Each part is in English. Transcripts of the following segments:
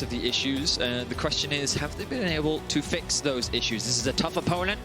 of the issues. The question is, have they been able to fix those issues? This is a tough opponent,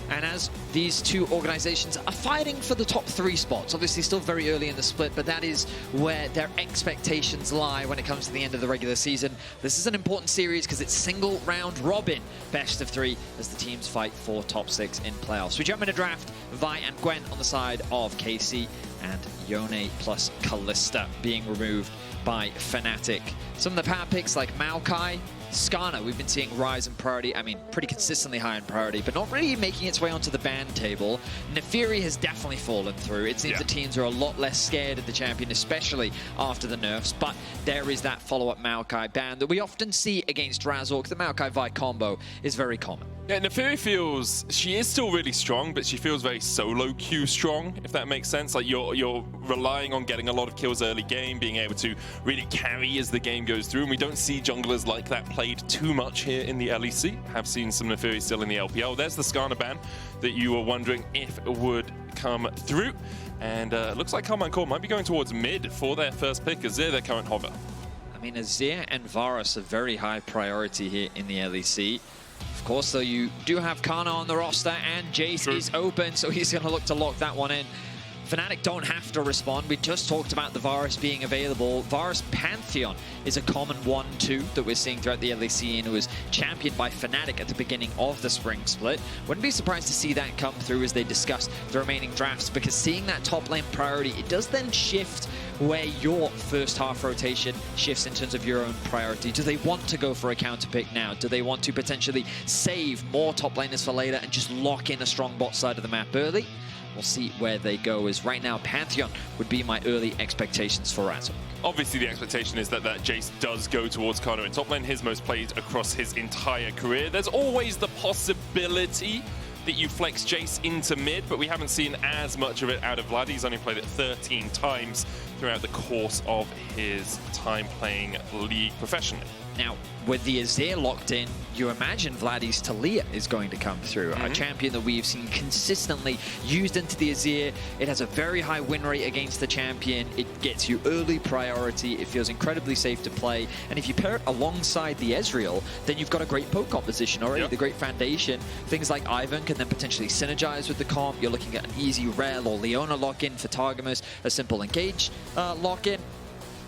and as these two organizations are fighting for the top 3 spots, obviously still very early in the split, but that is where their expectations lie when it comes to the end of the regular season. This is an important series because it's single round robin, best of 3, as the teams fight for top 6 in playoffs. We jump into draft, Vi and Gwen on the side of KC, and Yone plus Caliste being removed by Fnatic. Some of the power picks like Maokai, Skarner, we've been seeing rise in priority. I mean, pretty consistently high in priority, but not really making its way onto the ban table. Naafiri has definitely fallen through. It seems the teams are a lot less scared of the champion, especially after the nerfs, but there is that follow-up Maokai ban that we often see against Razork. The Maokai-Vi combo is very common. Yeah, Naafiri feels, she is still really strong, but she feels very solo queue strong, if that makes sense. Like you're relying on getting a lot of kills early game, being able to really carry as the game goes through, and we don't see junglers like that played too much here in the LEC. Have seen some Naafiri still in the LPL. There's the Skarner ban that you were wondering if it would come through, and looks like Karmine Corp might be going towards mid for their first pick. Azir, their current hover. I mean, Azir and Varus are very high priority here in the LEC. Of course, though, you do have Canna on the roster, and Jayce is open, so he's going to look to lock that one in. Fnatic don't have to respond. We just talked about the Varus being available. Varus Pantheon is a common 1-2 that we're seeing throughout the LEC, and it was championed by Fnatic at the beginning of the Spring Split. Wouldn't be surprised to see that come through as they discuss the remaining drafts, because seeing that top lane priority, it does then shift where your first half rotation shifts in terms of your own priority. Do they want to go for a counter pick now? Do they want to potentially save more top laners for later and just lock in a strong bot side of the map early? We'll see where they go, as right now Pantheon would be my early expectations for Razork. Obviously, the expectation is that Jayce does go towards Canna in top lane, his most played across his entire career. There's always the possibility that you flex Jayce into mid, but we haven't seen as much of it out of Vladi. He's only played it 13 times throughout the course of his time playing League professionally. Now, with the Azir locked in, you imagine Vladi's Taliyah is going to come through. A champion that we've seen consistently used into the Azir. It has a very high win rate against the champion. It gets you early priority. It feels incredibly safe to play. And if you pair it alongside the Ezreal, then you've got a great poke composition already, the great foundation. Things like Ivan can then potentially synergize with the comp. You're looking at an easy Rel or Leona lock-in for Targamas, a simple engage lock-in.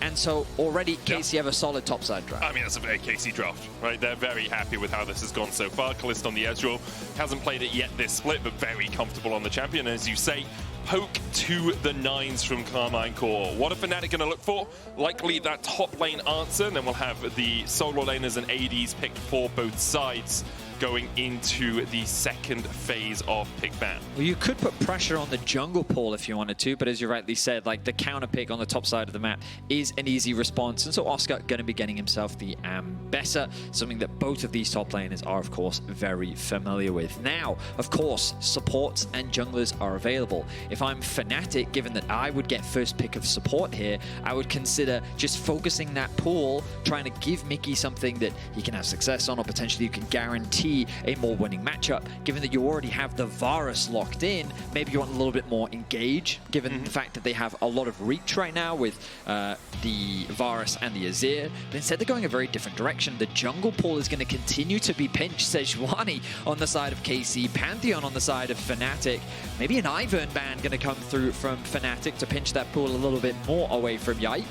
And so already KC have a solid topside draft. I mean, that's a very KC draft, right? They're very happy with how this has gone so far. Caliste on the Ezreal hasn't played it yet this split, but very comfortable on the champion. As you say, poke to the 9s from Karmine Corp. What are Fnatic going to look for? Likely that top lane answer, and then we'll have the solo laners and ADs picked for both sides going into the second phase of pick ban. Well, you could put pressure on the jungle pool if you wanted to, but as you rightly said, like the counter pick on the top side of the map is an easy response, and so Oscar going to be getting himself the Ambessa, something that both of these top laners are, of course, very familiar with. Now, of course, supports and junglers are available. If I'm Fnatic, given that I would get first pick of support here, I would consider just focusing that pool, trying to give Mikyx something that he can have success on, or potentially you can guarantee a more winning matchup. Given that you already have the Varus locked in, maybe you want a little bit more engage, given the fact that they have a lot of reach right now with the Varus and the Azir. But instead, they're going a very different direction. The jungle pool is going to continue to be pinched. Sejuani on the side of KC, Pantheon on the side of Fnatic. Maybe an Ivern ban going to come through from Fnatic to pinch that pool a little bit more away from Yike.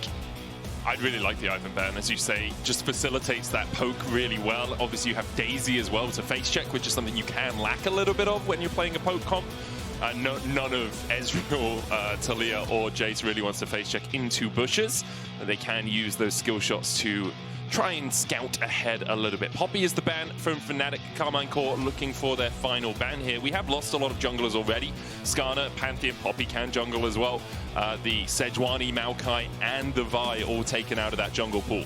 I'd really like the Ivan ban, as you say, just facilitates that poke really well. Obviously, you have Daisy as well to face check, which is something you can lack a little bit of when you're playing a poke comp. None of Ezreal, Taliyah, or Jayce really wants to face check into bushes. They can use those skill shots to try and scout ahead a little bit. Poppy is the ban from Fnatic. Karmine Corp looking for their final ban here. We have lost a lot of junglers already. Skarner, Pantheon, Poppy can jungle as well. The Sejuani, Maokai, and the Vi all taken out of that jungle pool.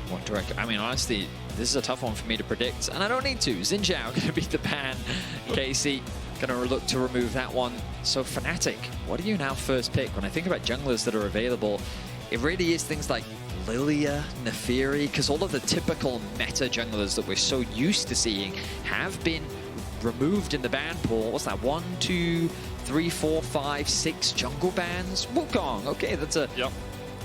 What direction? I mean, honestly, this is a tough one for me to predict, and I don't need to. Xin Zhao going to be the ban. KC going to look to remove that one. So Fnatic, what are you now first pick? When I think about junglers that are available, it really is things like Lilia, Naafiri, because all of the typical meta junglers that we're so used to seeing have been removed in the ban pool. What's that? 1, 2, 3, 4, 5, 6 jungle bans? Wukong. Okay, that's a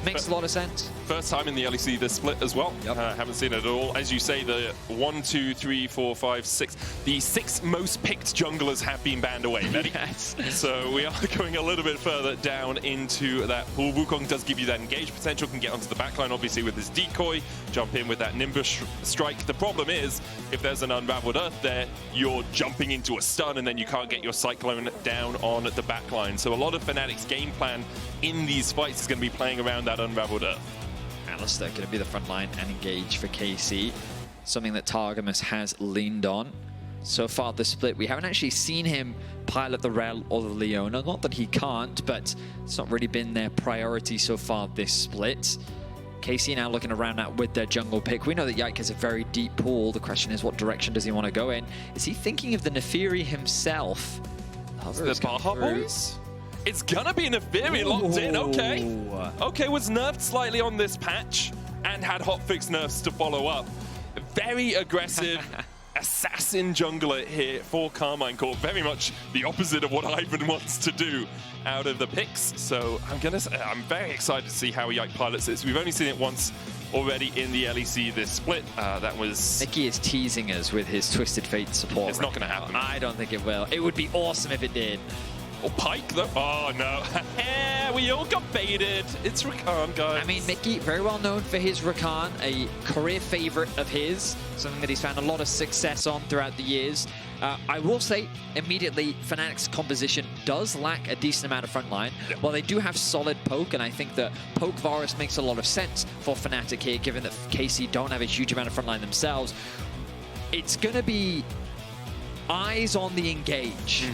Makes a lot of sense. First time in the LEC this split as well. Yep. Haven't seen it at all. As you say, the 1, 2, 3, 4, 5, 6. The 6 most picked junglers have been banned away, Vedi. Yes. So we are going a little bit further down into that pool. Wukong does give you that engage potential, can get onto the backline, obviously, with his decoy, jump in with that Nimbus strike. The problem is, if there's an Unraveled Earth there, you're jumping into a stun, and then you can't get your Cyclone down on the backline. So a lot of Fnatic's game plan in these fights is going to be playing around that Unraveled Earth. Alistar going to be the front line and engage for KC. Something that Targamas has leaned on. So far this split, we haven't actually seen him pilot the Rel or the Leona. Not that he can't, but it's not really been their priority so far this split. KC now looking around at with their jungle pick. We know that Yike has a very deep pool. The question is, what direction does he want to go in? Is he thinking of the Naafiri himself? The Baja boys? It's gonna be Naafiri locked in, okay. Okay, was nerfed slightly on this patch and had hotfix nerfs to follow up. Very aggressive assassin jungler here for Karmine Corp. Very much the opposite of what Ivan wants to do out of the picks. So I'm very excited to see how Yike pilots this. We've only seen it once already in the LEC this split. That was... Mikyx is teasing us with his Twisted Fate support. It's not going to happen. I don't think it will. It would be awesome if it did. Or Pyke, though. Oh, no. We all got baited. It's Rakan, guys. I mean, Mikyx, very well known for his Rakan, a career favorite of his, something that he's found a lot of success on throughout the years. I will say, immediately, Fnatic's composition does lack a decent amount of frontline. Yep. While they do have solid poke, and I think that poke Varus makes a lot of sense for Fnatic here, given that KC don't have a huge amount of frontline themselves. It's going to be eyes on the engage.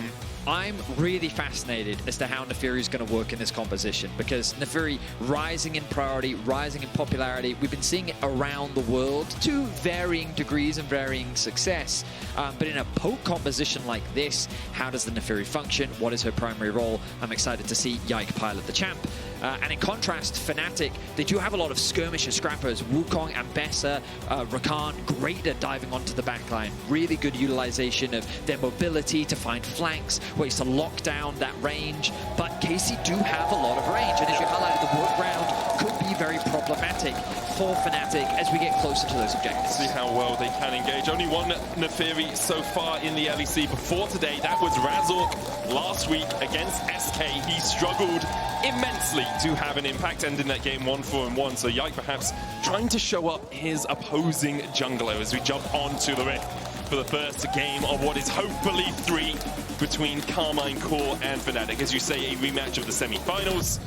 I'm really fascinated as to how Naafiri is going to work in this composition, because Naafiri rising in priority, rising in popularity. We've been seeing it around the world to varying degrees and varying success. But in a poke composition like this, how does the Naafiri function? What is her primary role? I'm excited to see Yike pilot the champ. And in contrast, Fnatic, they do have a lot of skirmisher scrappers. Wukong, Ambessa, Rakan, great at diving onto the backline. Really good utilization of their mobility to find flanks, ways to lock down that range. But KC do have a lot of range, and as you highlighted, the workaround could be very problematic for Fnatic as we get closer to those objectives. See how well they can engage. Only one Naafiri so far in the LEC before today. That was Razork last week against SK. He struggled immensely to have an impact, ending that game 1-4-1. So Yike perhaps trying to show up his opposing jungler as we jump onto the Rift for the first game of what is hopefully 3 between Karmine Corp and Fnatic. As you say, a rematch of the semi-finals.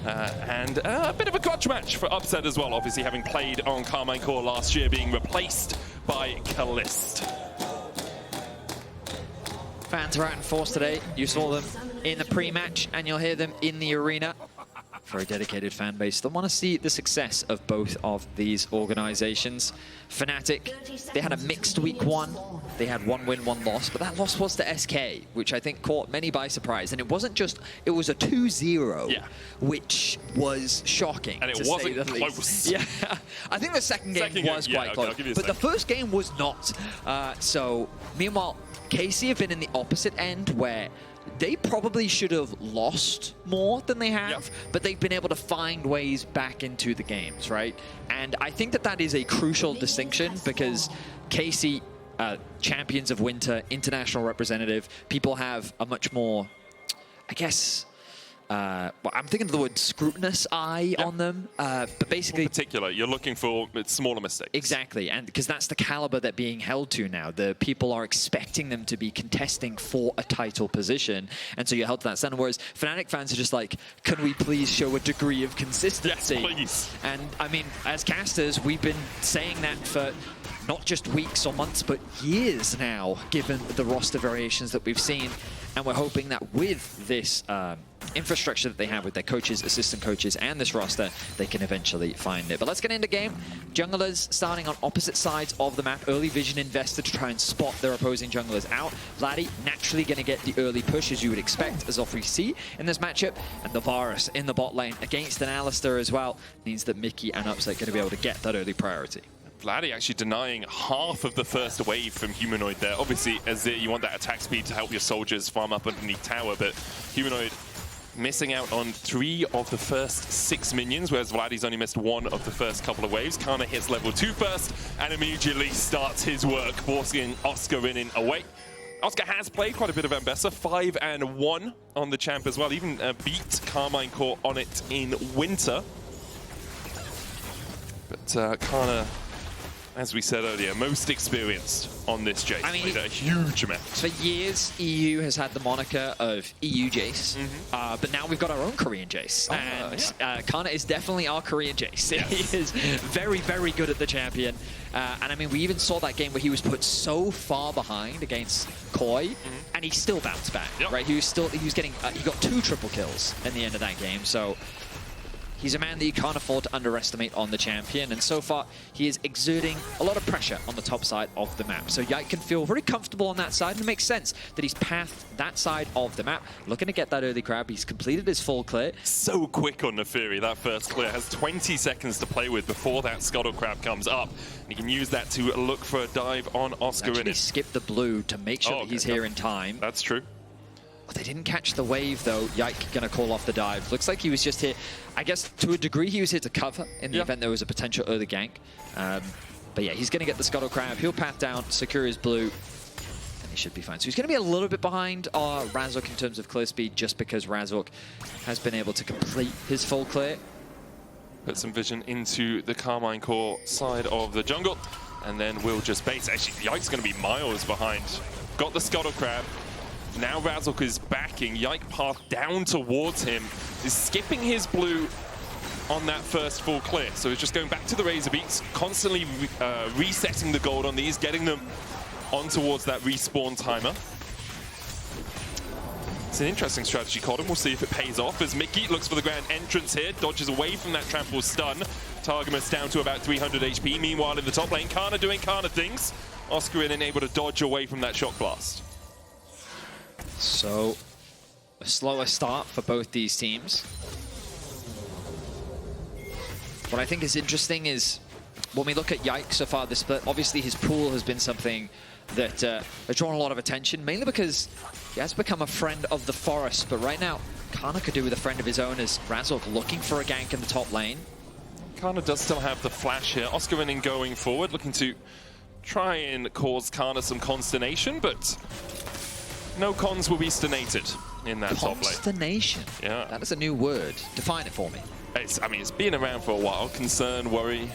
And a bit of a grudge match for Upset as well, obviously having played on Karmine Corp last year, being replaced by Caliste. Fans are out in force today. You saw them in the pre-match, and you'll hear them in the arena. For a dedicated fan base that want to see the success of both of these organizations. Fnatic, they had a mixed week 1. They had 1 win, 1 loss, but that loss was to SK, which I think caught many by surprise. And it wasn't just, it was a 2-0, which was shocking. And it wasn't close. Yeah, I think the second game was quite close, but the first game was not. So, meanwhile, KC have been in the opposite end where they probably should have lost more than they have, but they've been able to find ways back into the games, right? And I think that that is a crucial distinction, because KC, champions of winter, international representative, people have a much more, I guess, well, I'm thinking of the word scrutinous eye on them, but basically... In particular, you're looking for smaller mistakes. Exactly, and because that's the caliber they're being held to now. The people are expecting them to be contesting for a title position, and so you're held to that standard, whereas Fnatic fans are just like, can we please show a degree of consistency? Yes, please. And, I mean, as casters, we've been saying that for not just weeks or months, but years now, given the roster variations that we've seen. And we're hoping that with this infrastructure that they have with their coaches, assistant coaches, and this roster, they can eventually find it. But let's get into game. Junglers starting on opposite sides of the map. Early vision invested to try and spot their opposing junglers out. Vladi naturally going to get the early push, as you would expect, as we see in this matchup. And the Varus in the bot lane against an Alistar as well means that Mikyx and Upset going to be able to get that early priority. Vladi actually denying half of the first wave from Humanoid there. Obviously, Azir, you want that attack speed to help your soldiers farm up underneath tower, but Humanoid missing out on 3 of the first 6 minions, whereas Vladi's only missed 1 of the first couple of waves. Canna hits level 2 first and immediately starts his work, forcing Oscarinin away. Oscar has played quite a bit of Ambessa, 5-1 on the champ as well, even beat Karmine Corp on it in winter. But Canna, as we said earlier, most experienced on this Jayce. I mean, played a huge amount. For years, EU has had the moniker of EU Jayce, but now we've got our own Korean Jayce. Canna is definitely our Korean Jayce. Yes. He is very, very good at the champion. And I mean, we even saw that game where he was put so far behind against Koi, and he still bounced back, right? He was getting, he got 2 triple kills in the end of that game. So he's a man that you can't afford to underestimate on the champion, and so far he is exerting a lot of pressure on the top side of the map. So Yike can feel very comfortable on that side, and it makes sense that he's pathed that side of the map, looking to get that early grab. He's completed his full clear. So quick on Naafiri, that first clear. Has 20 seconds to play with before that scuttle crab comes up. And he can use that to look for a dive on Oscarinin. Actually skip the blue to make sure that he's here in time. That's true. They didn't catch the wave, though. Yike gonna call off the dive. Looks like he was just here. I guess to a degree he was here to cover in the event there was a potential early gank. But yeah, he's gonna get the scuttle crab. He'll path down, secure his blue, and he should be fine. So he's gonna be a little bit behind Razork in terms of clear speed, just because Razork has been able to complete his full clear. Put some vision into the Karmine Corp side of the jungle, and then we'll just base. Actually, Yike's gonna be miles behind. Got the scuttle crab. Now Razork is backing. Yike path down towards him. Is skipping his blue on that first full clear. So he's just going back to the Razor Beats, constantly resetting the gold on these, getting them on towards that respawn timer. It's an interesting strategy, Cotton. We'll see if it pays off as Mikyx looks for the grand entrance here, dodges away from that trample stun. Targamas down to about 300 HP. Meanwhile, in the top lane, Canna doing Canna things. Oscarinin able to dodge away from that shock blast. So, a slower start for both these teams. What I think is interesting is, when we look at Yike so far this split, obviously his pool has been something that has drawn a lot of attention, mainly because he has become a friend of the forest. But right now, Canna could do with a friend of his own as Razork looking for a gank in the top lane. Canna does still have the flash here. Oscarinin going forward, looking to try and cause Canna some consternation, but no cons will be stonated in that top lane. Consternation? Yeah. That is a new word. Define it for me. I mean, it's been around for a while. Concern, worry.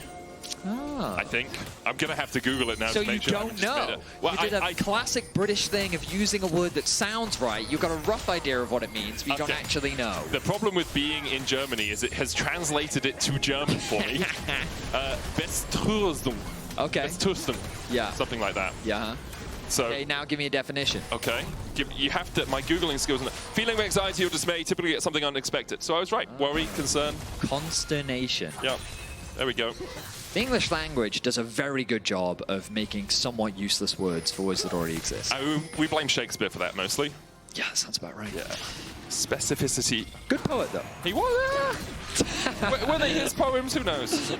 I think. I'm going to have to Google it now to make sure. So you don't know? Well, you did a classic British thing of using a word that sounds right. You've got a rough idea of what it means, but you don't actually know. The problem with being in Germany is it has translated it to German for me. Bestrüstung. Okay. Bestrüstung. Yeah. Something like that. Yeah. So, okay, now give me a definition. Okay. You have to, my Googling skills. Feeling of anxiety or dismay, typically get something unexpected. So I was right. Worry, concern. Consternation. Yeah. There we go. The English language does a very good job of making somewhat useless words for words that already exist. We blame Shakespeare for that mostly. Yeah, that sounds about right. Yeah. Specificity. Good poet, though. He was. Were they his poems? Who knows?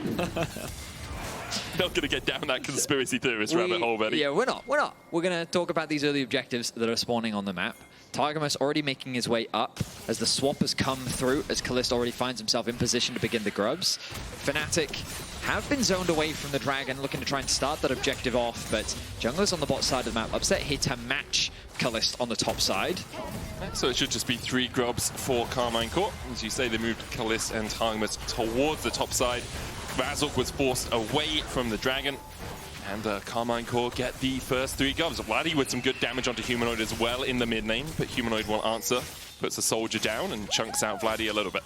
Not going to get down that conspiracy theorist rabbit hole, Betty. Yeah, we're not. We're going to talk about these early objectives that are spawning on the map. Targamas already making his way up as the swap has come through, as Caliste already finds himself in position to begin the grubs. Fnatic have been zoned away from the dragon, looking to try and start that objective off, but junglers on the bot side of the map upset here to match Caliste on the top side. So it should just be 3 grubs for Karmine Corp. As you say, they moved Caliste and Targamas towards the top side. Razork was forced away from the dragon, and Karmine Corp get the first 3 grubs. Vladi with some good damage onto Humanoid as well in the mid lane, but Humanoid will answer, puts a soldier down and chunks out Vladi a little bit.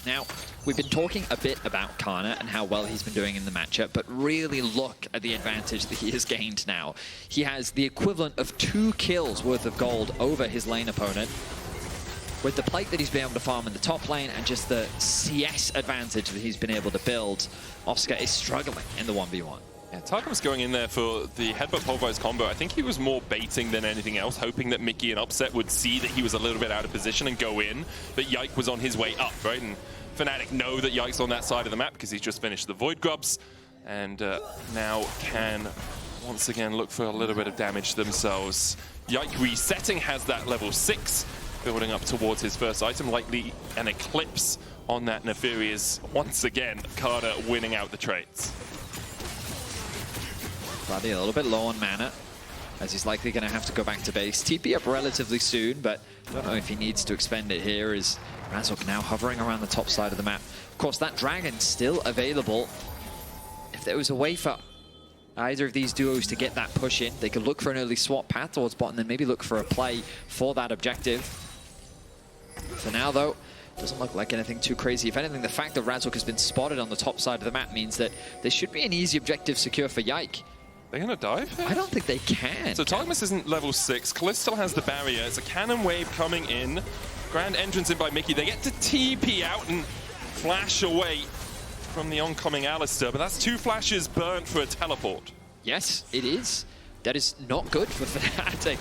Now, we've been talking a bit about Canna and how well he's been doing in the matchup, but really look at the advantage that he has gained now. He has the equivalent of 2 kills worth of gold over his lane opponent, with the plate that he's been able to farm in the top lane and just the CS advantage that he's been able to build. Oscar is struggling in the 1v1. Yeah, Targamas going in there for the headbutt pulverized combo. I think he was more baiting than anything else, hoping that Mikyx and Upset would see that he was a little bit out of position and go in. But Yike was on his way up, right? And Fnatic know that Yike's on that side of the map because he's just finished the Void Grubs. And now can once again look for a little bit of damage themselves. Yike resetting, has that level 6. building up towards his first item. Likely an eclipse on that Naafiri is once again Canna winning out the trades. Vladi a little bit low on mana, as he's likely going to have to go back to base. TP up relatively soon, but I don't know if he needs to expend it here, as Razork now hovering around the top side of the map. Of course, that dragon's still available. If there was a way for either of these duos to get that push in, they could look for an early swap path towards bot and then maybe look for a play for that objective. For now, though, doesn't look like anything too crazy. If anything, the fact that Razork has been spotted on the top side of the map means that there should be an easy objective secure for Yike. They're going to dive here? I don't think they can. So Targamas isn't level 6. Caliste still has the barrier. It's a cannon wave coming in. Grand entrance in by Mikyx. They get to TP out and flash away from the oncoming Alistar, but that's 2 flashes burnt for a teleport. Yes, it is. That is not good for Fnatic.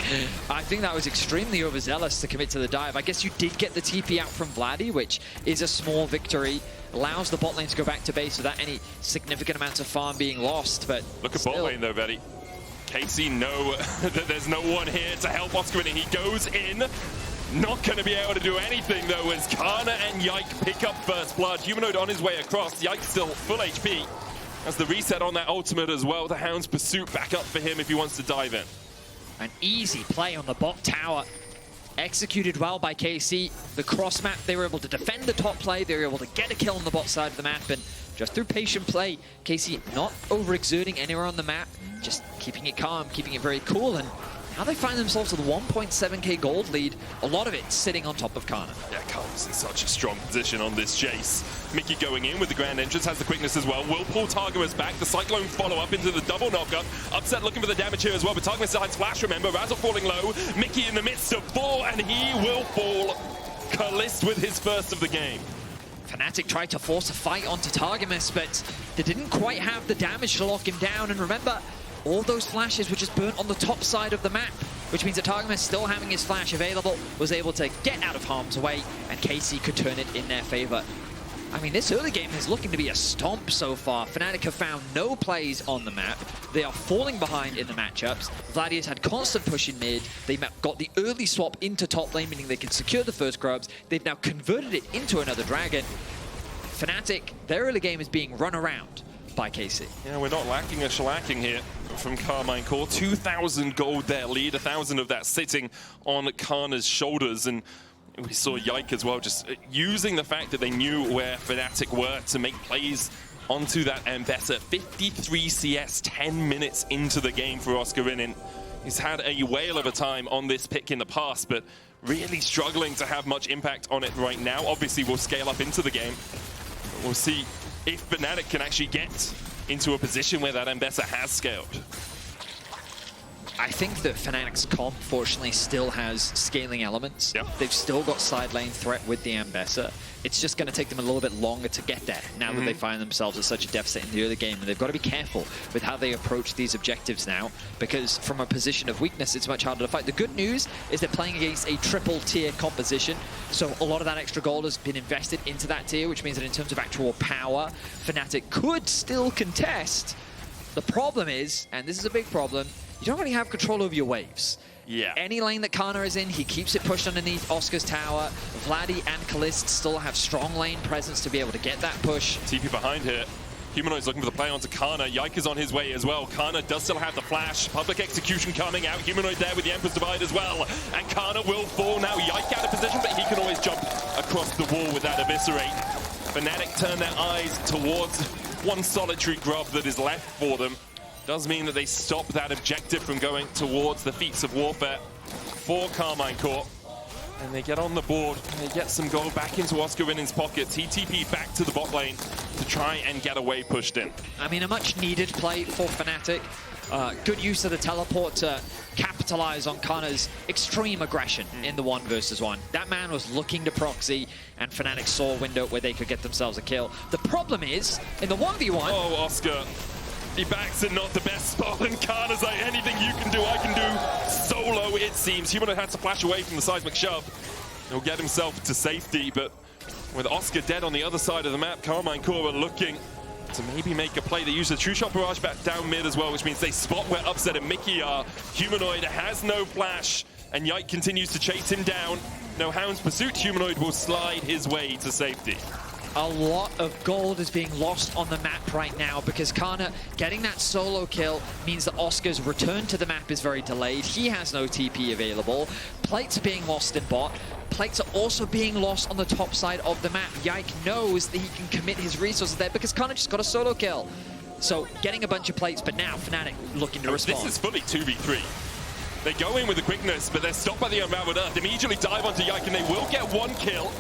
I think that was extremely overzealous to commit to the dive. I guess you did get the TP out from Vladi, which is a small victory. Allows the bot lane to go back to base without any significant amounts of farm being lost, but look at still. bot lane though, Vedi. Casey know that there's no one here to help Oscarinin. He goes in. Not going to be able to do anything though, as Canna and Yike pick up first blood. Humanoid on his way across. Yike still full HP. As the reset on that ultimate as well. The Hound's pursuit back up for him if he wants to dive in. An easy play on the bot tower. Executed well by KC. The cross map, they were able to defend the top play. They were able to get a kill on the bot side of the map. And just through patient play, KC not overexerting anywhere on the map. Just keeping it calm, keeping it very cool. And now they find themselves with a 1.7k gold lead. A lot of it sitting on top of Canna. Yeah, Canna's in such a strong position on this Jayce. Mikyx going in with the grand entrance, has the quickness as well. Will pull Targamas back. The Cyclone follow up into the double knockup. Upset looking for the damage here as well, but Targamas still has flash, remember. Razork falling low. Mikyx in the midst of 4, and he will fall. Caliste with his first of the game. Fnatic tried to force a fight onto Targamas, but they didn't quite have the damage to lock him down. And remember, all those flashes were just burnt on the top side of the map, which means that Targamas, still having his flash available, was able to get out of harm's way, and KC could turn it in their favor. I mean, this early game is looking to be a stomp so far. Fnatic have found no plays on the map. They are falling behind in the matchups. Vladi has had constant push in mid. They got the early swap into top lane, meaning they can secure the first grubs. They've now converted it into another dragon. Fnatic, their early game is being run around by KC. Yeah, we're not lacking a shellacking here from Karmine Corp. 2,000 gold their lead, 1,000 of that sitting on Canna's shoulders. And we saw Yike as well, just using the fact that they knew where Fnatic were to make plays onto that Ambessa. 53 CS, 10 minutes into the game for Oscarinin. He's had a whale of a time on this pick in the past, but really struggling to have much impact on it right now. Obviously, we'll scale up into the game. We'll see if Fnatic can actually get into a position where that Ambessa has scaled. I think that Fnatic's comp, fortunately, still has scaling elements. Yep. They've still got side lane threat with the Ambessa. It's just going to take them a little bit longer to get there, now that they find themselves at such a deficit in the early game. And they've got to be careful with how they approach these objectives now, because from a position of weakness, it's much harder to fight. The good news is they're playing against a triple tier composition, so a lot of that extra gold has been invested into that tier, which means that in terms of actual power, Fnatic could still contest. The problem is, and this is a big problem, you don't really have control over your waves. Yeah. Any lane that Canna is in, he keeps it pushed underneath Oscar's tower. Vladi and Caliste still have strong lane presence to be able to get that push. TP behind here. Humanoid's looking for the play onto Canna. Yike is on his way as well. Canna does still have the flash. Public execution coming out. Humanoid there with the Emperor's Divide as well. And Canna will fall now. Yike out of position, but he can always jump across the wall with that Eviscerate. Fnatic turn their eyes towards one solitary grub that is left for them. Does mean that they stop that objective from going towards the feats of warfare for Karmine Corp. And they get on the board, and they get some gold back into Oscarinin's pockets. He TP back to the bot lane to try and get away pushed in. I mean, a much needed play for Fnatic. Good use of the teleport to capitalize on Canna's extreme aggression in the 1 versus 1. That man was looking to proxy, and Fnatic saw a window where they could get themselves a kill. The problem is, in the 1v1... Oh, Oscar. He backs in not the best spot, and Canna's like, anything you can do, I can do solo, it seems. Humanoid has to flash away from the seismic shove. He'll get himself to safety, but with Oscar dead on the other side of the map, Karmine Corp are looking to maybe make a play. They use the True Shot Barrage back down mid as well, which means they spot where Upset and Mikyx are. Humanoid has no flash, and Yike continues to chase him down. No Hound's Pursuit. Humanoid will slide his way to safety. A lot of gold is being lost on the map right now because Canna getting that solo kill means that Oscar's return to the map is very delayed. He has no TP available. Plates are being lost in bot. Plates are also being lost on the top side of the map. Yike knows that he can commit his resources there because Canna just got a solo kill. So getting a bunch of plates, but now Fnatic looking to respond. This is fully 2v3. They go in with the quickness, but they're stopped by the Unraveled Earth. Immediately dive onto Yike, and they will get one kill.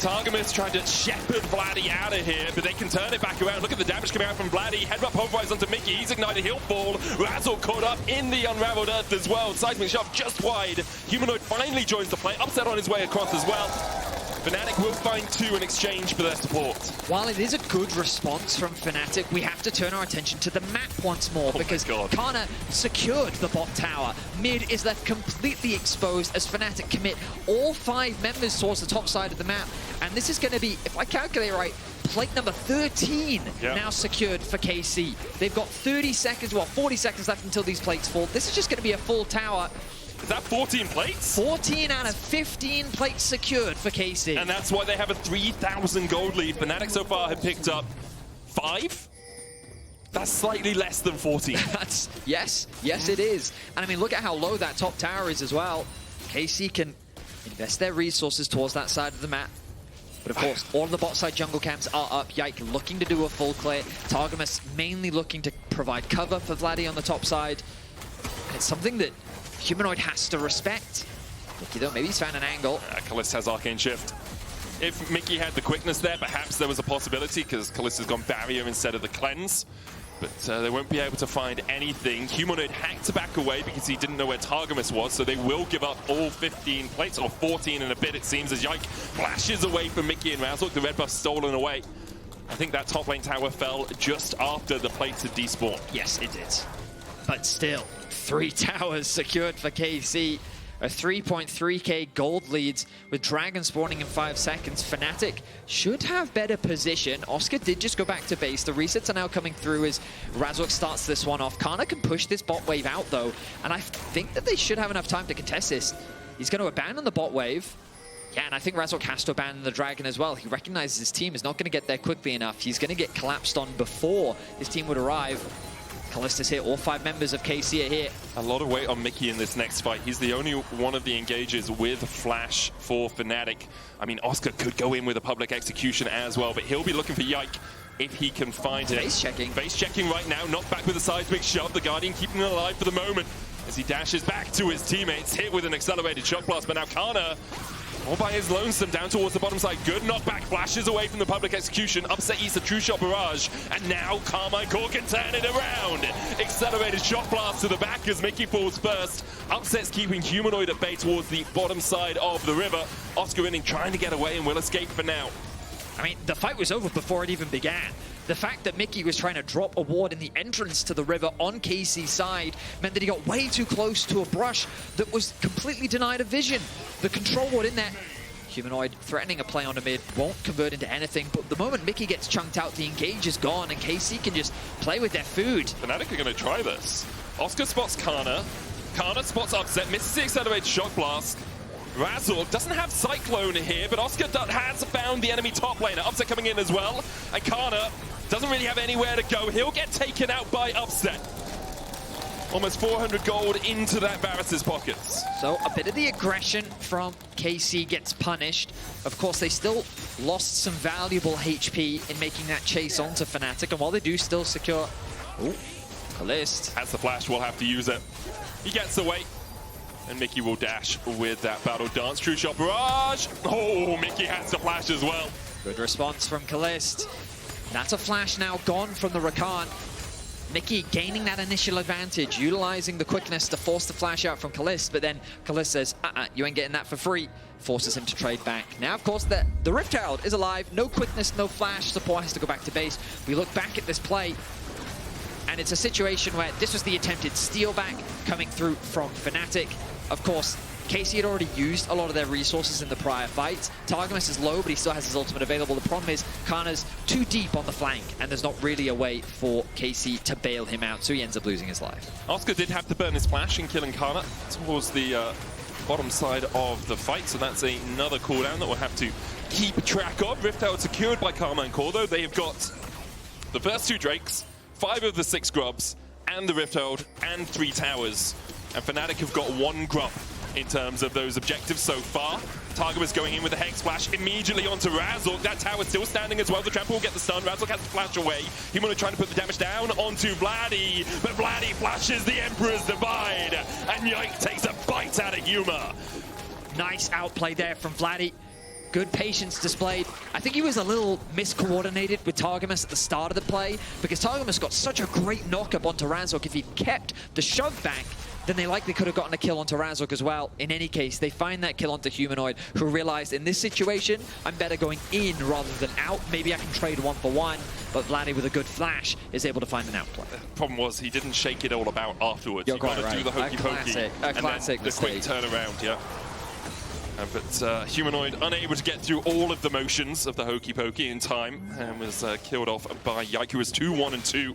Targamas trying to shepherd Vladi out of here, but they can turn it back around. Look at the damage coming out from Vladi. Headbutt pulverized onto Mikyx. He's ignited. He'll fall. Razork caught up in the Unraveled Earth as well. Seismic shove just wide. Humanoid finally joins the play. Upset on his way across as well. Fnatic will find two in exchange for their support. While it is a good response from Fnatic, we have to turn our attention to the map once more because Canna secured the bot tower. Mid is left completely exposed as Fnatic commit all 5 members towards the top side of the map. And this is going to be, if I calculate right, plate number 13 now secured for KC. They've got 30 seconds, well, 40 seconds left until these plates fall. This is just going to be a full tower. Is that 14 plates? 14 out of 15 plates secured for KC. And that's why they have a 3,000 gold lead. Fnatic so far have picked up 5? That's slightly less than 14. Yes, it is. And I mean, look at how low that top tower is as well. KC can invest their resources towards that side of the map. But of course, all of the bot side jungle camps are up. Yike looking to do a full clear. Targamas mainly looking to provide cover for Vladi on the top side. And it's something that Humanoid has to respect. Mikyx though, maybe he's found an angle. Caliste has Arcane Shift. If Mikyx had the quickness there, perhaps there was a possibility because Caliste has gone Barrier instead of the Cleanse. But they won't be able to find anything. Humanoid had to back away because he didn't know where Targamas was, so they will give up all 15 plates, or 14 and a bit it seems, as Yike flashes away from Mikyx and Razork. The red buff stolen away. I think that top lane tower fell just after the plates had despawned. Yes, it did. But still, 3 towers secured for KC. A 3.3k gold leads with Dragon spawning in 5 seconds. Fnatic should have better position. Oscar did just go back to base. The resets are now coming through as Razork starts this one off. Canna can push this bot wave out though, and I think that they should have enough time to contest this. He's going to abandon the bot wave. Yeah, and I think Razork has to abandon the Dragon as well. He recognizes his team is not going to get there quickly enough. He's going to get collapsed on before his team would arrive. Caliste is here, all 5 members of KC are here. A lot of weight on Mikyx in this next fight. He's the only one of the engagers with Flash for Fnatic. I mean, Oscar could go in with a public execution as well, but he'll be looking for Yike if he can find it. Face checking. Face checking right now, knocked back with a seismic shove. The Guardian keeping him alive for the moment as he dashes back to his teammates, hit with an accelerated shock blast, but now Canna all by his lonesome down towards the bottom side. Good knockback, flashes away from the public execution. Upset eats a true shot barrage. And now Karmine Corp can turn it around. Accelerated shot blast to the back as Mikyx falls first. Upset's keeping Humanoid at bay towards the bottom side of the river. Oscarinin trying to get away and will escape for now. I mean, the fight was over before it even began. The fact that Mikyx was trying to drop a ward in the entrance to the river on KC's side meant that he got way too close to a brush that was completely denied of vision. The control ward in there, Humanoid threatening a play on the mid, won't convert into anything, but the moment Mikyx gets chunked out, the engage is gone and KC can just play with their food. Fnatic are going to try this. Oscar spots Canna. Canna spots Upset, misses the accelerated shock blast. Razork doesn't have Cyclone here, but Oscar has found the enemy top laner. Upset coming in as well, and Canna doesn't really have anywhere to go. He'll get taken out by Upset. Almost 400 gold into that Varus' pockets. So a bit of the aggression from KC gets punished. Of course, they still lost some valuable HP in making that chase onto Fnatic, and while they do still secure... Oh, Caliste. Has the flash, will have to use it. He gets away. And Mikyx will dash with that battle dance. True shot barrage. Oh, Mikyx has the flash as well. Good response from Caliste. That's a flash now gone from the Rakan. Mikyx gaining that initial advantage, utilizing the quickness to force the flash out from Caliste, but then Caliste says, you ain't getting that for free. Forces him to trade back. Now, of course, the Rift Herald is alive. No quickness, no flash. Support has to go back to base. We look back at this play, and it's a situation where this was the attempted steal back coming through from Fnatic. Of course, KC had already used a lot of their resources in the prior fight. Targamas is low, but he still has his ultimate available. The problem is Canna's too deep on the flank, and there's not really a way for KC to bail him out, so he ends up losing his life. Oscar did have to burn his flash in killing Canna towards the bottom side of the fight, so that's another cooldown that we'll have to keep track of. Rift Herald secured by Karmine Corp, though. They have got the first 2 Drakes, 5 of the 6 Grubs, and the Rift Herald, and 3 towers. And Fnatic have got 1 Grub in terms of those objectives so far. Targamas going in with the Hex Flash immediately onto Razork. That tower still standing as well. The trample will get the stun. Razork has to flash away. Humanoid trying to put the damage down onto Vladi, but Vladi flashes the Emperor's Divide, and Yike takes a bite out of Huma. Nice outplay there from Vladi. Good patience displayed. I think he was a little miscoordinated with Targamas at the start of the play, because Targamas got such a great knock-up onto Razork. If he'd kept the shove back, then they likely could have gotten a kill onto Razork as well. In any case, they find that kill onto Humanoid, who realized in this situation, I'm better going in rather than out. Maybe I can trade 1 for 1, but Vladi with a good flash is able to find an outplay. The problem was he didn't shake it all about afterwards. You're you got to right. do the hokey pokey. A classic the mistake. quick turnaround, yeah. But Humanoid unable to get through all of the motions of the hokey pokey in time, and was killed off by Yike, who was 2-1 and 2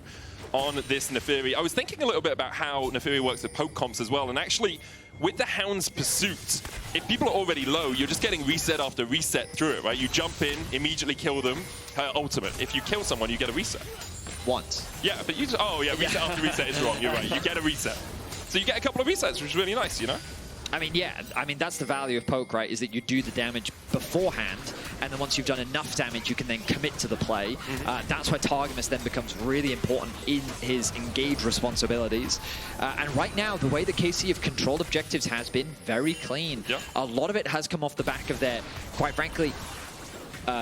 on this Naafiri. I was thinking a little bit about how Naafiri works with poke comps as well, and actually with the Hound's Pursuit, if people are already low, you're just getting reset after reset through it, right? You jump in, immediately kill them, her ultimate. If you kill someone, you get a reset. Once. Yeah, but you just, oh yeah, reset after reset is wrong, you're right. You get a reset. So you get a couple of resets, which is really nice, you know? I mean, yeah, that's the value of poke, right, is that you do the damage beforehand, and then once you've done enough damage, you can then commit to the play. That's why Targamas then becomes really important in his engage responsibilities. And right now, the way that KC have controlled objectives has been very clean. Yep. A lot of it has come off the back of their, quite frankly,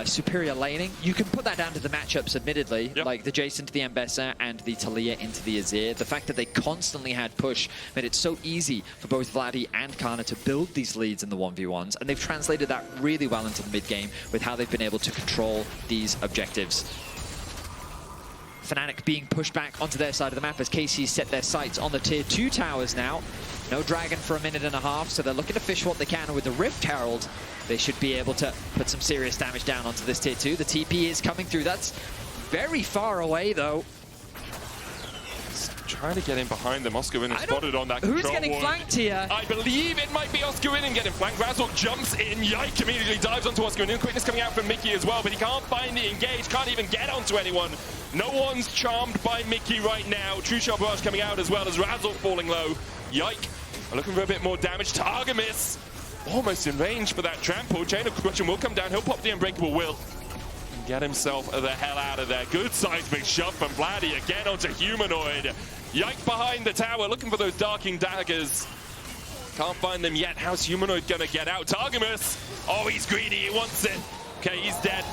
superior laning. You can put that down to the matchups, admittedly, like the Jayce into the Ambessa and the Taliyah into the Azir. The fact that they constantly had push made it so easy for both Vladi and Canna to build these leads in the 1v1s, and they've translated that really well into the mid-game with how they've been able to control these objectives. Fnatic being pushed back onto their side of the map as KC set their sights on the tier 2 towers now. No dragon for a minute and a half, so they're looking to fish what they can. With the Rift Herald, they should be able to put some serious damage down onto this tier 2. The TP is coming through. That's very far away, though. Trying to get in behind them. Oscarinin spotted on that control Who's getting ward. flanked here? I believe it might be Oscarinin getting flanked. Razork jumps in. Yike immediately dives onto Oscarinin. Quickness coming out from Mikyx as well, but he can't find the engage. Can't even get onto anyone. No one's charmed by Mikyx right now. True Shot Barrage coming out as well as Razork falling low. Yike looking for a bit more damage. Targamas almost in range for that trample. Chain of Crushing will come down. He'll pop the Unbreakable Will. Get himself the hell out of there. Good seismic shove from Vladi again onto Humanoid. Yike behind the tower, looking for those Darking Daggers. Can't find them yet. How's Humanoid gonna get out? Targamas! Oh, he's greedy, he wants it. Okay, he's dead.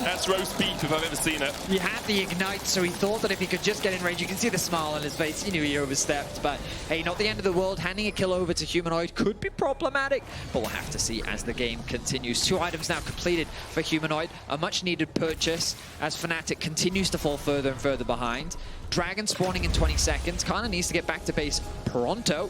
That's roast beef if I've ever seen it. He had the ignite, so he thought that if he could just get in range, you can see the smile on his face. He knew he overstepped, but hey, not the end of the world. Handing a kill over to Humanoid could be problematic, but we'll have to see as the game continues. 2 items now completed for Humanoid, a much-needed purchase as Fnatic continues to fall further and further behind. Dragon spawning in 20 seconds. Canna needs to get back to base pronto,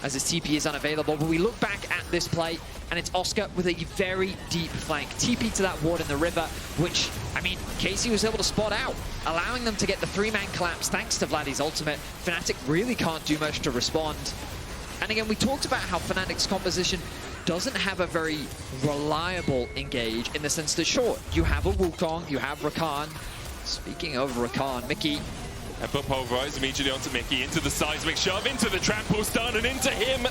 as his TP is unavailable. But we look back at this play, and it's Oscar with a very deep flank. TP to that ward in the river, which, I mean, KC was able to spot out, allowing them to get the 3-man collapse thanks to Vladi's ultimate. Fnatic really can't do much to respond. And again, we talked about how Fnatic's composition doesn't have a very reliable engage in the sense that, sure, you have a Wukong, you have Rakan. Speaking of Rakan, Mikyx. And but pulverized immediately onto Mikyx, into the seismic shove, into the trample stun, and into him.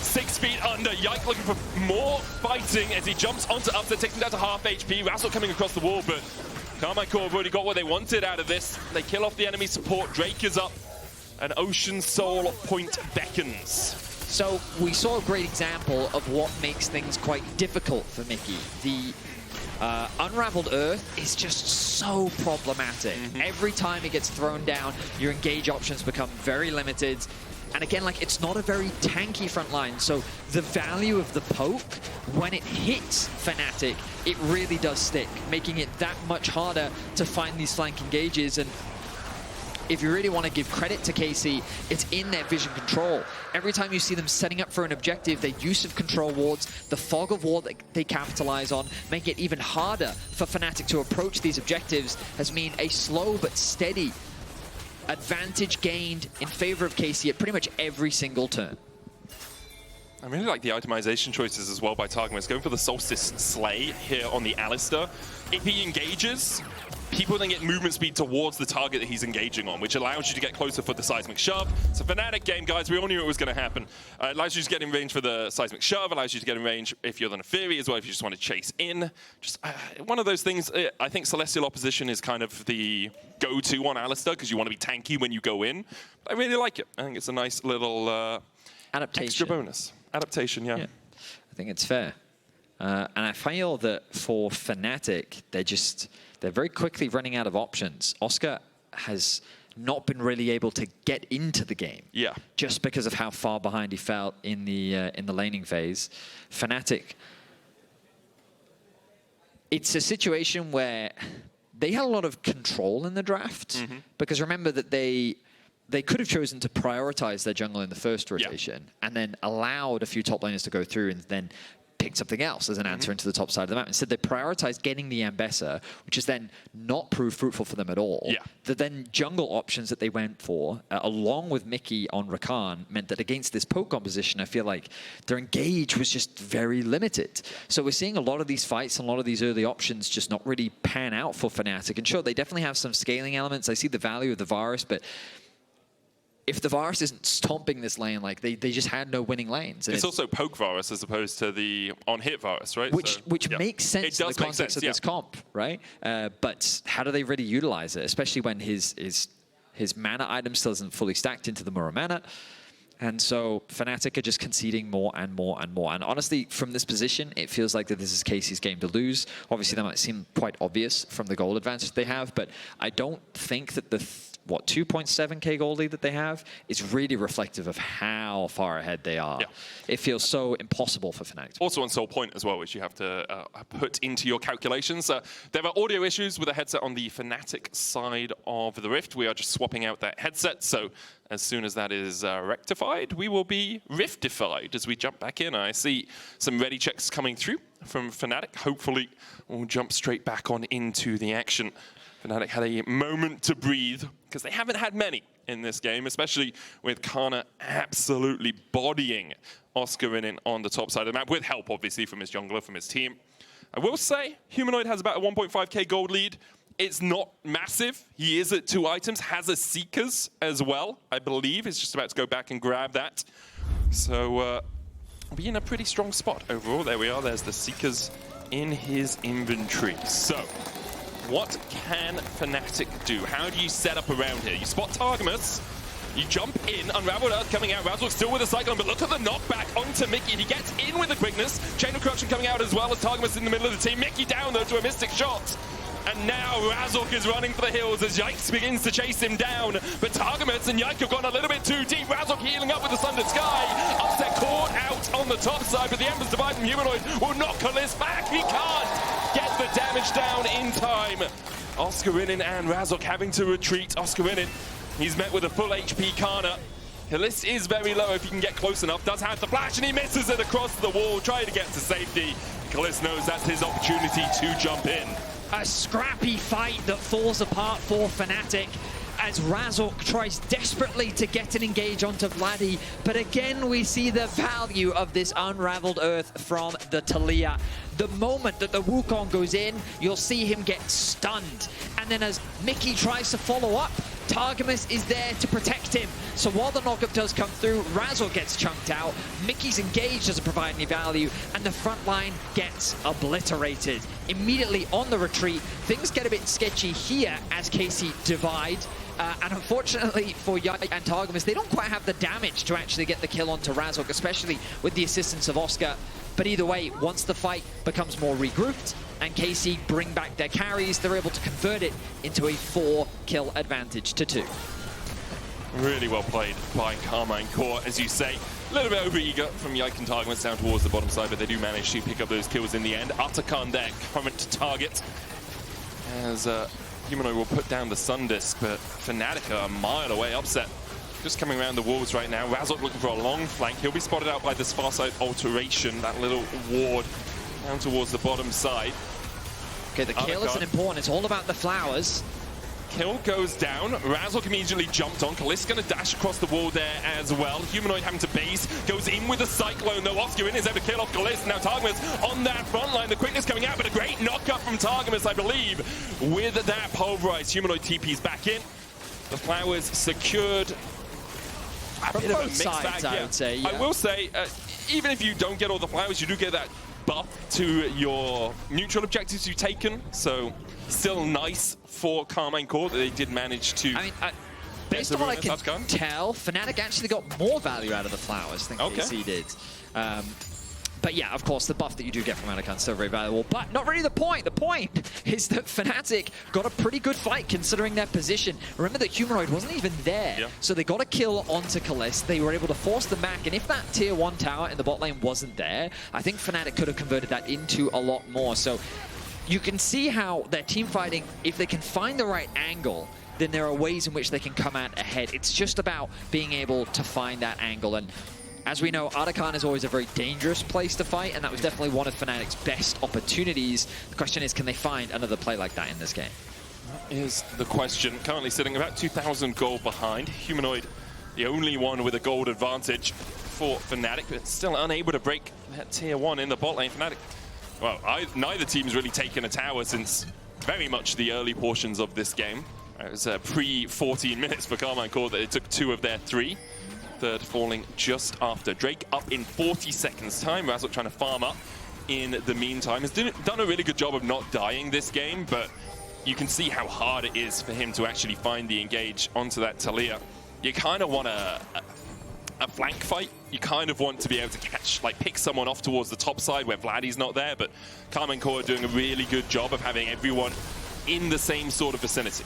6 feet under. Yike looking for more fighting as he jumps onto upset, takes him down to half HP. Razork coming across the wall, but Karmine Corp have already got what they wanted out of this. They kill off the enemy support. Drake is up, and Ocean Soul point beckons. So we saw a great example of what makes things quite difficult for Mikyx. The Unraveled Earth is just so problematic. Every time it gets thrown down, your engage options become very limited. And again, like, it's not a very tanky front line, so the value of the poke, when it hits Fnatic, it really does stick, making it that much harder to find these flank engages. And if you really want to give credit to KC, it's in their vision control. Every time you see them setting up for an objective, their use of control wards, the fog of war that they capitalize on, make it even harder for Fnatic to approach these objectives, has mean a slow but steady advantage gained in favor of KC at pretty much every single turn. I really like the itemization choices as well by Targamas. Going for the Solstice Slay here on the Alistar. If he engages, people then get movement speed towards the target that he's engaging on, which allows you to get closer for the Seismic Shove. It's a Fnatic game, guys. We all knew it was going to happen. It allows you to get in range for the Seismic Shove, allows you to get in range if you're the Naafiri as well, if you just want to chase in. Just one of those things, I think Celestial Opposition is kind of the go-to on Alistar because you want to be tanky when you go in. I really like it. I think it's a nice little adaptation. Extra bonus. Adaptation, yeah. I think it's fair. And I feel that for Fnatic, they're very quickly running out of options. Oscar has not been really able to get into the game. Yeah. Just because of how far behind he felt in the laning phase. Fnatic, it's a situation where they had a lot of control in the draft. Because remember that they could have chosen to prioritize their jungle in the first rotation and then allowed a few top laners to go through and then pick something else as an answer into the top side of the map. Instead, they prioritized getting the Ambessa, which has then not proved fruitful for them at all. The then jungle options that they went for, along with Mikyx on Rakan, meant that against this poke composition, I feel like their engage was just very limited. So we're seeing a lot of these fights and a lot of these early options just not really pan out for Fnatic. And sure, they definitely have some scaling elements. I see the value of the Varus, but if the Varus isn't stomping this lane, like they just had no winning lanes. It's also poke Varus as opposed to the on-hit Varus, right? Which makes sense in the context of this comp, right? But how do they really utilize it, especially when his mana item still isn't fully stacked into the Muramana? And so Fnatic are just conceding more and more and more. And honestly, from this position, it feels like that this is Casey's game to lose. Obviously, that might seem quite obvious from the gold advantage they have, but I don't think that the 2.7k gold lead that they have is really reflective of how far ahead they are. It feels so impossible for Fnatic. Also on Soul Point as well, which you have to put into your calculations. There are audio issues with the headset on the Fnatic side of the Rift. We are just swapping out that headset, so as soon as that is rectified, we will be Riftified as we jump back in. I see some ready checks coming through from Fnatic. Hopefully, we'll jump straight back on into the action. Fnatic had a moment to breathe because they haven't had many in this game, especially with Canna absolutely bodying Oscarinin on the top side of the map, with help, obviously, from his jungler, from his team. I will say, Humanoid has about a 1.5k gold lead. It's not massive. He is at 2 items, has a Seekers as well, I believe. He's just about to go back and grab that. So, we'll be in a pretty strong spot overall. There we are. There's the Seekers in his inventory. So, what can Fnatic do? How do you set up around here? You spot Targamas, you jump in, Unraveled Earth coming out, Razork still with a Cyclone, but look at the knockback onto Mikyx. He gets in with the quickness, Chain of Corruption coming out as well as Targamas in the middle of the team. Mikyx down though to a Mystic Shot. And now Razork is running for the hills as Yike begins to chase him down. But Targamas and Yike have gone a little bit too deep. Razork healing up with the Sundered Sky. Upset caught out on the top side, but the Ember's Divide from Humanoid will knock Caliste back. He can't get the damage down in time. Oscarinin and Razork having to retreat. Oscarinin, he's met with a full HP Canna. Caliste is very low if he can get close enough. Does have the flash and he misses it across the wall, trying to get to safety. Caliste knows that's his opportunity to jump in. A scrappy fight that falls apart for Fnatic as Razork tries desperately to get an engage onto Vladi. But again, we see the value of this Unraveled Earth from the Taliyah. The moment that the Wukong goes in, you'll see him get stunned. And then as Mikyx tries to follow up, Targamas is there to protect him. So while the knockup does come through, Razork gets chunked out, Mikyx's engage doesn't provide any value, and the front line gets obliterated. Immediately on the retreat, things get a bit sketchy here as Casey divide. And unfortunately for Yike and Targamas, they don't quite have the damage to actually get the kill onto Razork, especially with the assistance of Oscar. But either way, once the fight becomes more regrouped and KC bring back their carries, they're able to convert it into a 4-kill advantage to 2. Really well played by Karmine Corp, as you say. A little bit over-eager from Yike and Targamas down towards the bottom side, but they do manage to pick up those kills in the end. Atakan their current target, as Humanoid will put down the Sun Disc, but Fnatic are a mile away. Upset just coming around the walls right now. Razork looking for a long flank. He'll be spotted out by this far side alteration, that little ward down towards the bottom side. Okay, the kill isn't important. It's all about the flowers. Kill goes down. Razork immediately jumped on. Caliste going to dash across the wall there as well. Humanoid having to base. Goes in with a Cyclone though. Oscarinin is able to kill off Caliste. Now Targamas on that front line. The quickness coming out, but a great knockup from Targamas, I believe. With that pulverized, Humanoid TP's back in. The flowers secured. A bit of a mixed bag, I would say. Yeah. I will say, even if you don't get all the flowers, you do get that buff to your neutral objectives you've taken. So still nice for Karmine Corp that they did manage to. I mean, based on what I can tell, Fnatic actually got more value out of the flowers than KC did. But yeah, of course, the buff that you do get from Rakan is still very valuable, but not really the point. The point is that Fnatic got a pretty good fight considering their position. Remember that Humanoid wasn't even there, so they got a kill onto Caliste. They were able to force them back, and if that tier 1 tower in the bot lane wasn't there, I think Fnatic could have converted that into a lot more. So you can see how their team fighting, if they can find the right angle, then there are ways in which they can come out ahead. It's just about being able to find that angle. And as we know, Rakan is always a very dangerous place to fight, and that was definitely one of Fnatic's best opportunities. The question is, can they find another play like that in this game? That is the question. Currently sitting about 2,000 gold behind. Humanoid, the only one with a gold advantage for Fnatic, but still unable to break that tier 1 in the bot lane. Fnatic, well, neither team's really taken a tower since very much the early portions of this game. It was pre-14 minutes for Karmine Corp that it took 2 of their 3. Third falling just after. Drake up in 40 seconds time. Razork trying to farm up in the meantime. Has done a really good job of not dying this game, but you can see how hard it is for him to actually find the engage onto that Taliyah. You kind of want a flank fight. You kind of want to be able to catch, like pick someone off towards the top side where Vladi's not there, but Karmine Corp are doing a really good job of having everyone in the same sort of vicinity.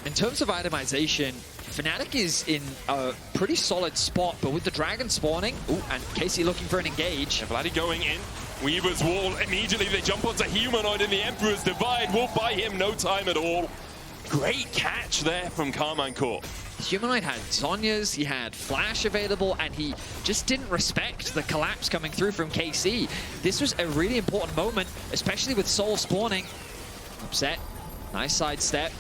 In terms of itemization, Fnatic is in a pretty solid spot, but with the dragon spawning, and KC looking for an engage. And Vladi going in. Weaver's Wall, immediately they jump onto Humanoid in the Emperor's Divide. Will buy him no time at all. Great catch there from Karmine Corp. Humanoid had Zhonya's, he had Flash available, and he just didn't respect the collapse coming through from KC. This was a really important moment, especially with Soul spawning. Upset, nice sidestep.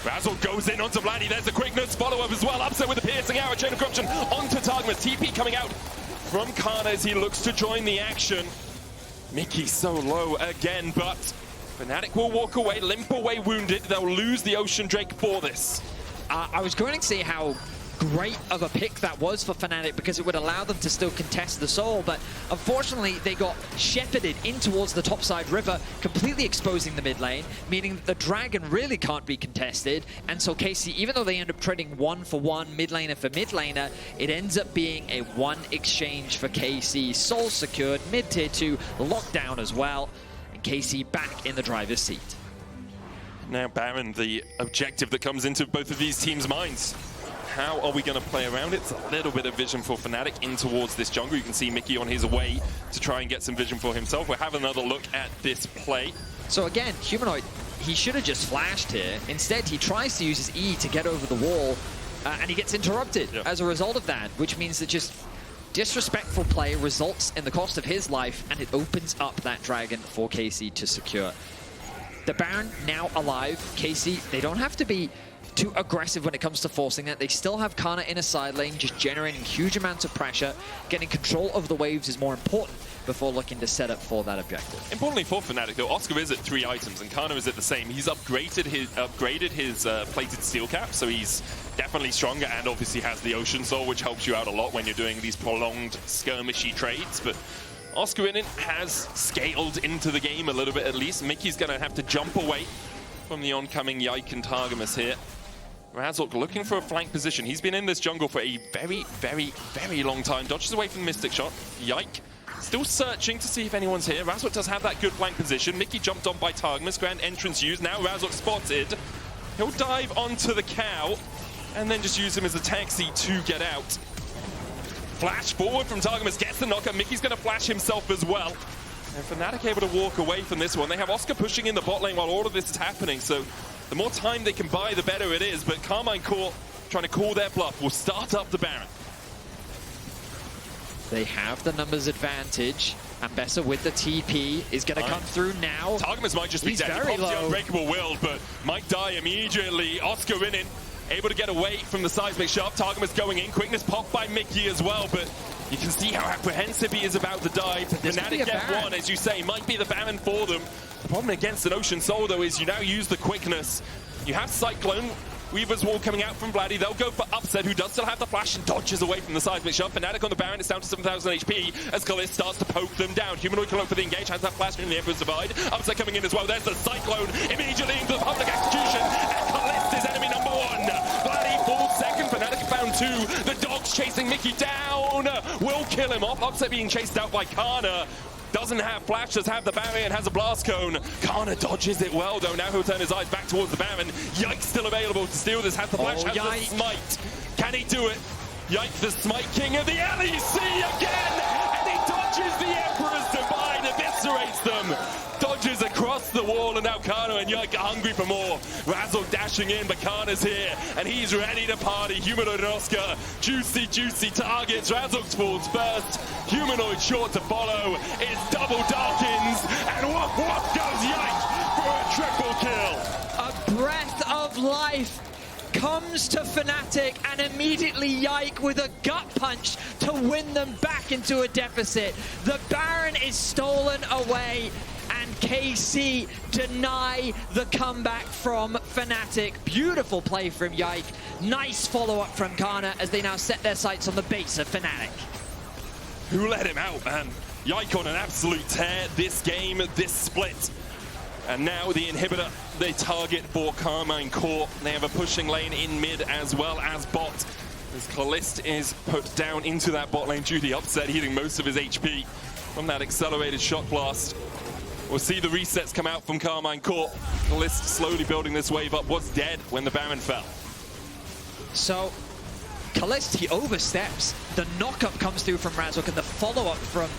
Razork goes in onto Vladi. There's the quickness follow-up as well. Upset with the piercing arrow, chain of corruption onto Targamas. TP coming out from Canna as he looks to join the action. Mikyx so low again, but Fnatic will walk away, limp away wounded. They'll lose the Ocean Drake for this. I was going to say how great of a pick that was for Fnatic because it would allow them to still contest the Soul, but unfortunately they got shepherded in towards the topside river, completely exposing the mid lane, meaning that the dragon really can't be contested, and so KC, even though they end up trading 1-for-1 mid laner for mid laner, it ends up being a 1 exchange for KC. Soul secured, mid tier 2 lockdown as well, and KC back in the driver's seat. Now Baron, the objective that comes into both of these teams' minds. How are we going to play around it? It's a little bit of vision for Fnatic in towards this jungle. You can see Mickey on his way to try and get some vision for himself. We'll have another look at this play. So again, Humanoid, he should have just flashed here. Instead, he tries to use his E to get over the wall, and he gets interrupted as a result of that, which means that just disrespectful play results in the cost of his life, and it opens up that dragon for KC to secure. The Baron now alive. KC, they don't have to be too aggressive when it comes to forcing that. They still have Canna in a side lane, just generating huge amounts of pressure. Getting control of the waves is more important before looking to set up for that objective. Importantly for Fnatic though, Oscar is at 3 items and Canna is at the same. He's upgraded his plated steel cap, so he's definitely stronger, and obviously has the Ocean Soul, which helps you out a lot when you're doing these prolonged skirmishy trades. But Oscarinin has scaled into the game a little bit at least. Mickey's going to have to jump away from the oncoming Yike and Targamas here. Razork looking for a flank position. He's been in this jungle for a very, very, very long time. Dodges away from the Mystic Shot. Yike still searching to see if anyone's here. Razork does have that good flank position. Mickey jumped on by Targamas. Grand entrance used. Now Razork spotted. He'll dive onto the cow and then just use him as a taxi to get out. Flash forward from Targamas. Gets the knocker. Mickey's going to flash himself as well. And Fnatic able to walk away from this one. They have Oscar pushing in the bot lane while all of this is happening. So the more time they can buy, the better it is. But Karmine Corp trying to call their bluff will start up the Baron. They have the numbers advantage. Ambessa with the TP is going to come through now. Targamas might just be dead. Very He pops the low. Unbreakable Will, but might die immediately. Oscarinin able to get away from the seismic shove. Targamas going in. Quickness popped by Mikyx as well, but you can see how apprehensive he is about the dive. Fnatic get one, as you say, might be the Baron for them. The problem against an Ocean Soul, though, is you now use the quickness. You have Cyclone. Weaver's Wall coming out from Vladi. They'll go for Upset, who does still have the flash and dodges away from the seismic shove. Fnatic on the Baron, it's down to 7,000 HP as Caliste starts to poke them down. Humanoid can look for the engage, has that flash in the Emperor's Divide. Upset coming in as well. There's the Cyclone immediately into the public execution. And Caliste is enemy number one. Vladi falls second. Fnatic found two. The dog's chasing Mikyx down. Will kill him off. Upset being chased out by Canna. Doesn't have flash, does have the barrier and has a blast cone. Canna dodges it well though. Now he'll turn his eyes back towards the Baron. Yike still available to steal this. Has the flash, has the smite. Can he do it? Yike, the smite king of the LEC again! And he dodges the Emperor's Divide, eviscerates them. Dodges across the wall, and now Canna and Yike are hungry for more. Razork dashing in, but Canna's here, and he's ready to party. Humanoid and Oscar, juicy targets. Razork falls first. Humanoid short to follow. It's double darkens, and whoop goes Yike for a triple kill. A breath of life comes to Fnatic, and immediately Yike with a gut punch to win them back into a deficit. The Baron is stolen away, and KC deny the comeback from Fnatic. Beautiful play from Yike. Nice follow-up from Canna as they now set their sights on the base of Fnatic. Who let him out, man? Yike on an absolute tear this game, this split. And now the inhibitor, they target for Karmine Corp. They have a pushing lane in mid as well as bot. As Caliste is put down into that bot lane due to the Upset, healing most of his HP from that accelerated shot blast. We'll see the resets come out from Karmine Corp. Caliste slowly building this wave up, was dead when the Baron fell. So, Caliste, he oversteps. The knockup comes through from Razork, and the follow-up from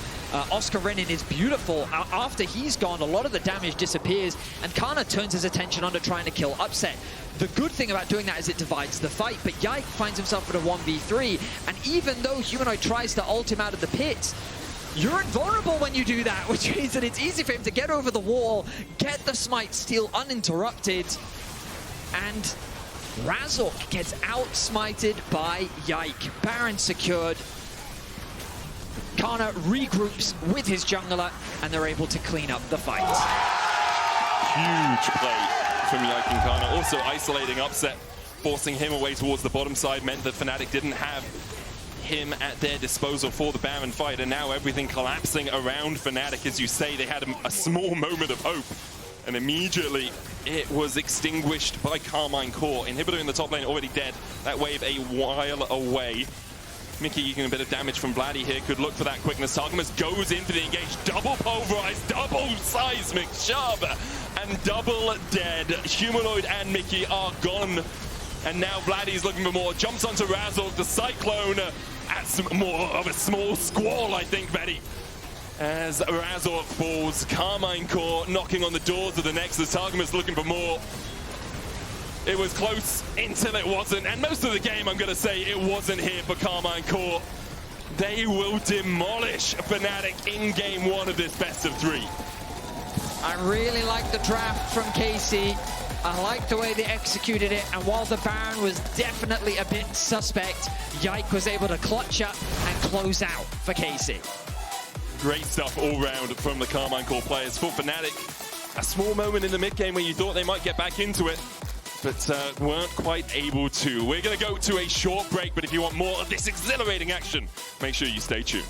Oscarinin is beautiful. After he's gone, a lot of the damage disappears, and Canna turns his attention onto trying to kill Upset. The good thing about doing that is it divides the fight, but Yike finds himself at a 1v3, and even though Humanoid tries to ult him out of the pits, you're invulnerable when you do that, which means that it's easy for him to get over the wall, get the smite steal uninterrupted, and Razork gets out-smited by Yike. Baron secured. Canna regroups with his jungler, and they're able to clean up the fight. Huge play from Yike and Canna. Also isolating Upset, forcing him away towards the bottom side, meant that Fnatic didn't have him at their disposal for the Baron fight, and now everything collapsing around Fnatic. As you say, they had a small moment of hope, and immediately it was extinguished by Karmine Corp. Inhibitor in the top lane already dead. That wave a while away. Mikyx getting a bit of damage from Vladi here, could look for that quickness. Targamas goes in for the engage, double pulverized, double seismic shove, and double dead. Humanoid and Mikyx are gone, and now Vladi's looking for more. Jumps onto Razork, the Cyclone adds more of a small squall, I think, Betty. As Razork falls, Karmine Corp knocking on the doors of the Nexus. Targamas looking for more. It was close until it wasn't, and most of the game, I'm going to say, it wasn't here for Karmine Corp. They will demolish Fnatic in game one of this best of three. I really like the draft from KC. I like the way they executed it, and while the Baron was definitely a bit suspect, Yike was able to clutch up and close out for KC. Great stuff all round from the Karmine Corp players. For Fnatic, a small moment in the mid game where you thought they might get back into it, but weren't quite able to. We're going to go to a short break, but if you want more of this exhilarating action, make sure you stay tuned.